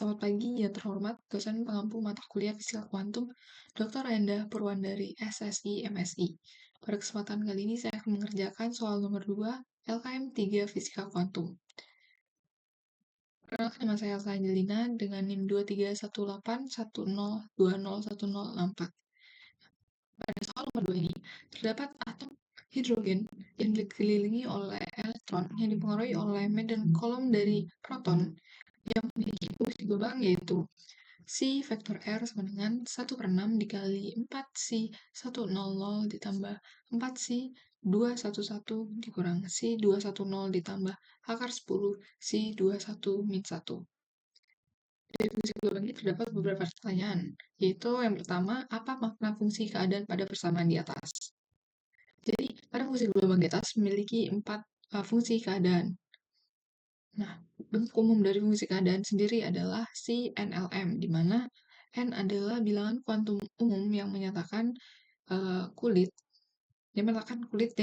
Selamat pagi yang terhormat dosen pengampu mata kuliah Fisika Kuantum, Dr. Endah Purwandari, SSI, MSI. Pada kesempatan kali ini saya akan mengerjakan soal nomor 2, LKM 3 Fisika Kuantum. Perkenalkan, nama saya Elsa Angelina dengan NIM 231810201064. Pada soal nomor 2 ini, terdapat atom hidrogen yang dikelilingi oleh elektron yang dipengaruhi oleh medan kolom dari proton yang memiliki fungsi gelombang yaitu C vektor R sama dengan 1/6 dikali 4C 100 ditambah 4C 211 dikurang C 210 ditambah akar 10 C 21 min 1. Dari fungsi gelombang ini terdapat beberapa pertanyaan, yaitu yang pertama, apa makna fungsi keadaan pada persamaan di atas? Jadi, pada fungsi gelombang di atas memiliki 4 fungsi keadaan. Nah, bentuk umum dari fungsi keadaan sendiri adalah CNLM, di mana N adalah bilangan kuantum umum yang menyatakan kulit yang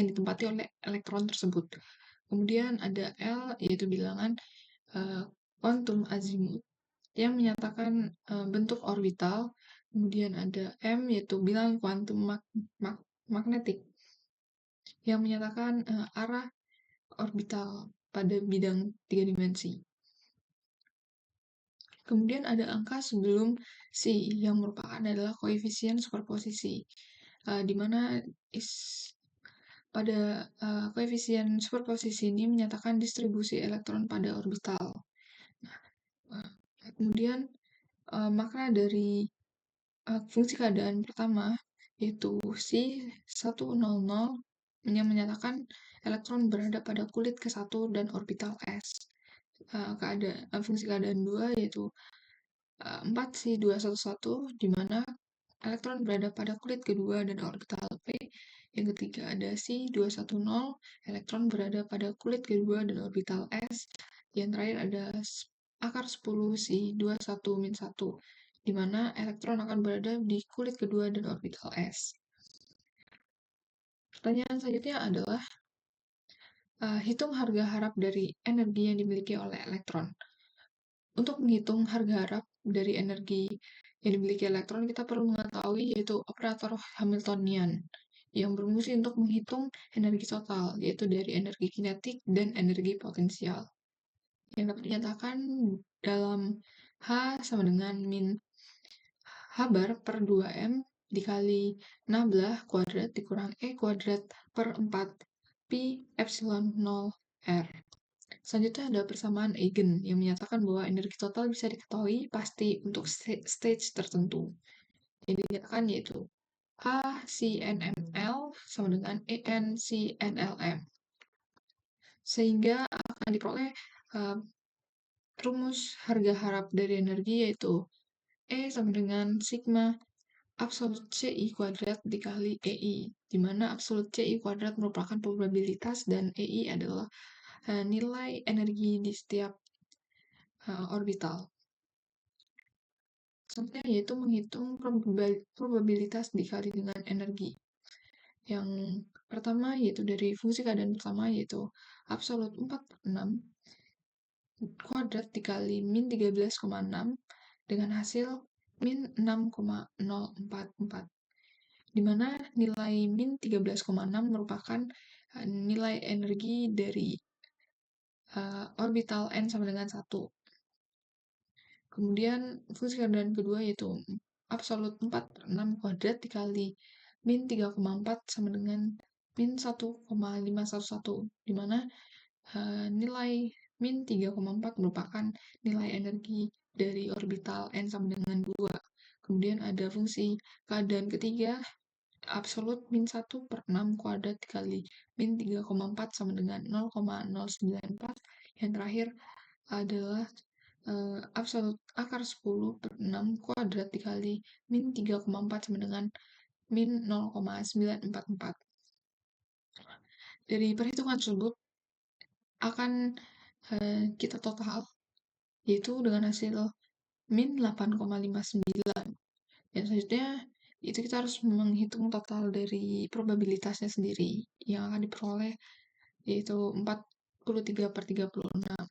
ditempati oleh elektron tersebut. Kemudian ada L, yaitu bilangan kuantum azimut yang menyatakan bentuk orbital. Kemudian ada M, yaitu bilangan kuantum magnetik yang menyatakan arah orbital pada bidang 3 dimensi. Kemudian ada angka sebelum C yang merupakan adalah koefisien superposisi, di mana pada koefisien superposisi ini menyatakan distribusi elektron pada orbital. Kemudian makna dari fungsi keadaan pertama yaitu C 100 yang menyatakan elektron berada pada kulit ke-1 dan orbital S. Fungsi keadaan 2 yaitu 4C211 di mana elektron berada pada kulit kedua dan orbital P. Yang ketiga ada C210, elektron berada pada kulit kedua dan orbital S. Yang terakhir ada akar 10 C21 min 1, di mana elektron akan berada di kulit kedua dan orbital S. Pertanyaan selanjutnya adalah hitung harga harap dari energi yang dimiliki oleh elektron. Untuk menghitung harga harap dari energi yang dimiliki elektron, kita perlu mengetahui yaitu operator Hamiltonian yang berfungsi untuk menghitung energi total, yaitu dari energi kinetik dan energi potensial. Yang dapat dinyatakan dalam H sama dengan min H bar per 2M dikali 16 kuadrat dikurang E kuadrat per 4 Pi epsilon 0 R. Selanjutnya ada persamaan Eigen yang menyatakan bahwa energi total bisa diketahui pasti untuk stage tertentu. Yang dinyatakan yaitu ACNML sama dengan ENCNLM. Sehingga akan diperoleh rumus harga harap dari energi yaitu E sama dengan sigma absolut CI kuadrat dikali EI, di mana absolut CI kuadrat merupakan probabilitas dan EI adalah nilai energi di setiap orbital. Selanjutnya yaitu menghitung probabilitas dikali dengan energi. Yang pertama yaitu dari fungsi keadaan pertama yaitu absolut 4/6 kuadrat dikali min 13,6 dengan hasil min 6,044, di mana nilai min 13,6 merupakan nilai energi dari orbital N sama dengan 1. Kemudian fungsi keadaan kedua yaitu absolut 4/6 kuadrat dikali min 3,4 sama dengan min 1,511, di mana nilai min 3,4 merupakan nilai energi dari orbital N sama dengan 2. Kemudian ada fungsi keadaan ketiga absolut min 1/6 kuadrat dikali min 3,4 sama dengan 0,094. Yang terakhir adalah absolut akar 10/6 kuadrat dikali min 3,4 sama dengan min 0,944. Dari perhitungan tersebut akan kita total yaitu dengan hasil min 8,59. Dan selanjutnya itu kita harus menghitung total dari probabilitasnya sendiri yang akan diperoleh yaitu 43/36.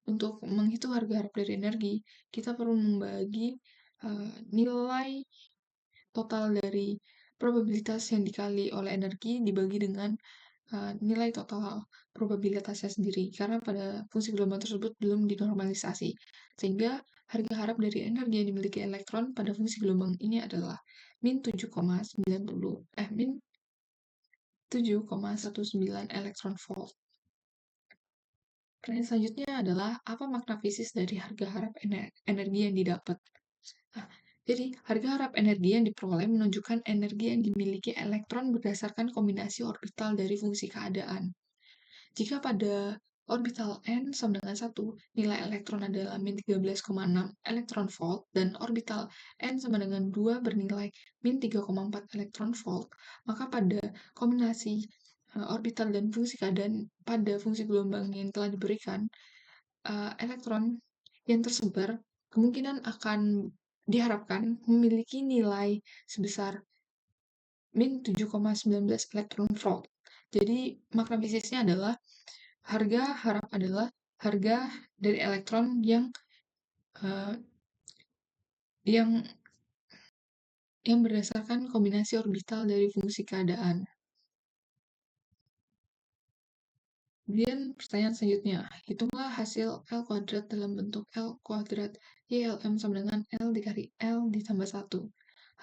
untuk menghitung harga harap dari energi, kita perlu membagi nilai total dari probabilitas yang dikali oleh energi dibagi dengan nilai total probabilitasnya sendiri, karena pada fungsi gelombang tersebut belum dinormalisasi, sehingga harga harap dari energi yang dimiliki elektron pada fungsi gelombang ini adalah min 7,19 elektron volt. Pertanyaan selanjutnya adalah apa makna fisis dari harga harap energi yang didapat? Nah, jadi harga harap energi yang diperoleh menunjukkan energi yang dimiliki elektron berdasarkan kombinasi orbital dari fungsi keadaan. Jika pada orbital n sama dengan 1, nilai elektron adalah min 13,6 elektron volt, dan orbital n sama dengan 2 bernilai min 3,4 elektron volt, maka pada kombinasi orbital dan fungsi keadaan pada fungsi gelombang yang telah diberikan, elektron yang tersebar kemungkinan akan diharapkan memiliki nilai sebesar min 7,19 elektron volt. Jadi makna fisiknya adalah harga harap adalah harga dari elektron uh, yang berdasarkan kombinasi orbital dari fungsi keadaan. Kemudian pertanyaan selanjutnya, hitunglah hasil L kuadrat dalam bentuk L kuadrat YLM sama dengan L dikali L ditambah 1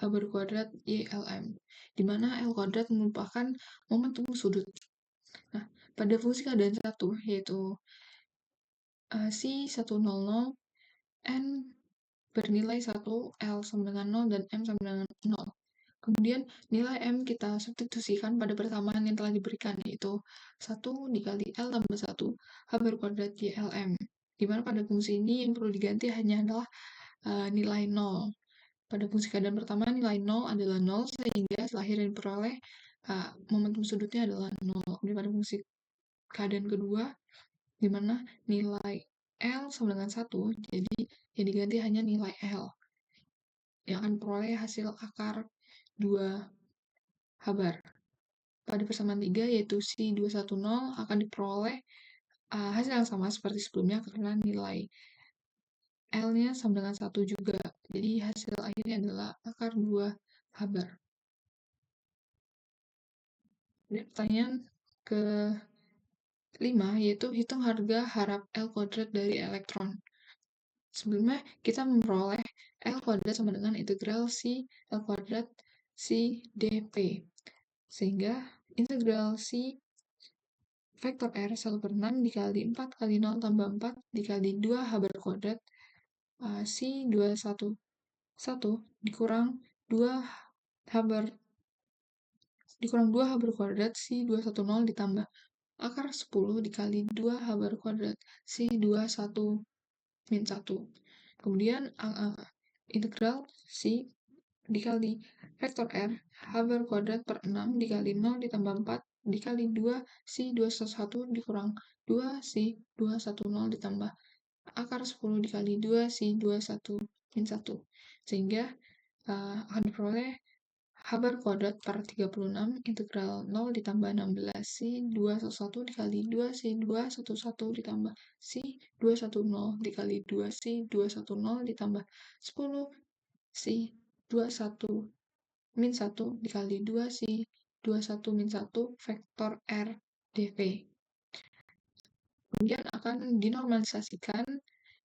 H berkuadrat YLM, di mana L kuadrat merupakan momentum sudut. Nah, pada fungsi keadaan 1, yaitu C100 N bernilai 1, L sama dengan 0, dan M sama dengan 0. Kemudian nilai M kita substitusikan pada persamaan yang telah diberikan, yaitu 1 dikali L tambah 1 H berkuadrat YLM. Dimana pada fungsi ini yang perlu diganti hanya adalah nilai 0. Pada fungsi keadaan pertama nilai 0 adalah 0, sehingga setelah akhirnya diperoleh momentum sudutnya adalah 0. Kemudian pada fungsi keadaan kedua, dimana nilai L sama dengan 1, jadi yang diganti hanya nilai L, yang akan peroleh hasil akar 2 Habar. Pada persamaan 3, yaitu C210, akan diperoleh hasil yang sama seperti sebelumnya karena nilai L-nya sama dengan 1 juga. Jadi hasil akhirnya adalah akar 2 Habar. Ini pertanyaan ke-5, yaitu hitung harga harap L kuadrat dari elektron. Sebelumnya kita memperoleh L kuadrat sama dengan integral C L kuadrat C dP. Sehingga integral C vektor R 1/6 dikali 4 kali 0 tambah 4 dikali 2 H berkuadrat C 211 dikurang 2 H berkuadrat C 210 ditambah akar 10 dikali 2 H berkuadrat C 21 min 1. Kemudian integral C dikali vektor R H berkuadrat per 6 dikali 0 ditambah 4 dikali 2 C 211 dikurang 2 C 210 ditambah akar 10 dikali 2 C 21 min 1, sehingga akan diperoleh H berkuadrat per 36 integral 0 ditambah 16 C 211 dikali 2 C 211 ditambah C 210 dikali 2 C 210 ditambah 10 C 21 min 1 dikali 2 C 21 min 1 vektor R dV. Kemudian akan dinormalisasikan,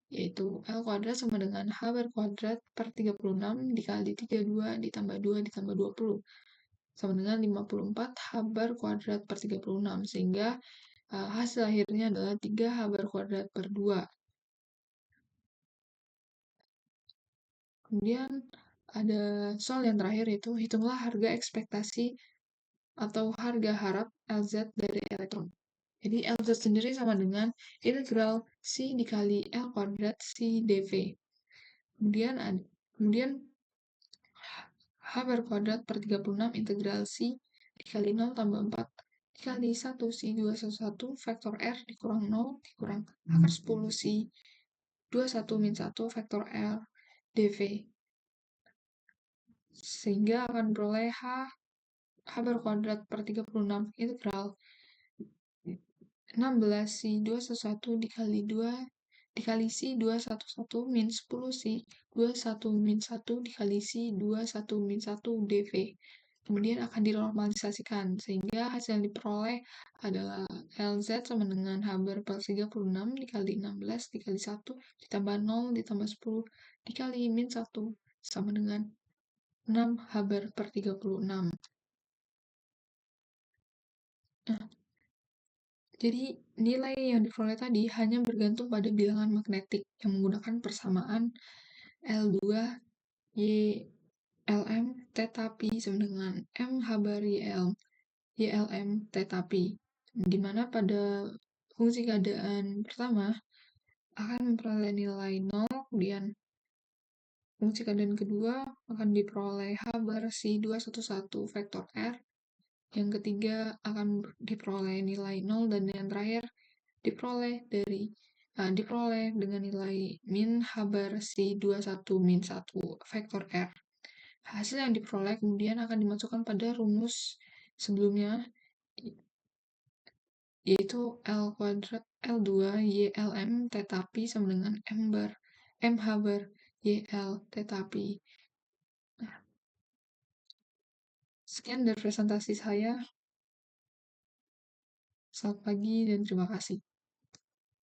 yaitu L kuadrat sama dengan H berkuadrat per 36 dikali 32 ditambah 2 ditambah 20 sama dengan 54 H berkuadrat per 36, sehingga hasil akhirnya adalah 3 H berkuadrat per 2. Kemudian ada soal yang terakhir, yaitu hitunglah harga ekspektasi atau harga harap LZ dari elektron. Jadi LZ sendiri sama dengan integral C dikali L kuadrat C dV. Kemudian H berkuadrat per 36 integral C dikali 0 tambah 4 dikali 1 C 211 vektor R dikurang 0 dikurang akar 10 C 21 min 1 vektor L dV. Sehingga akan beroleh H berkuadrat per 36 integral 16 C 211 dikali 2 dikali si 211 min 10 si 21 min 1 dikali si 21 min 1 dV. Kemudian akan dinormalisasikan, sehingga hasil yang diperoleh adalah LZ sama dengan H bar per 36 dikali 16 dikali 1 ditambah 0 ditambah 10 dikali min 1 sama dengan 6 H bar per 36. Nah, jadi nilai yang diperoleh tadi hanya bergantung pada bilangan magnetik yang menggunakan persamaan L2 YLM theta pi sama dengan M H bar YLM theta pi, di mana pada fungsi keadaan pertama akan memperoleh nilai 0, kemudian fungsi keadaan kedua akan diperoleh H bar si 211 vektor R, yang ketiga akan diperoleh nilai 0, dan yang terakhir diperoleh dengan nilai min H bar si 21 min 1 vektor R. Hasil yang diperoleh kemudian akan dimasukkan pada rumus sebelumnya, yaitu L kuadrat L2 YLM theta pi sama dengan M H bar YL theta pi. Nah, sekian dari presentasi saya. Selamat pagi dan terima kasih.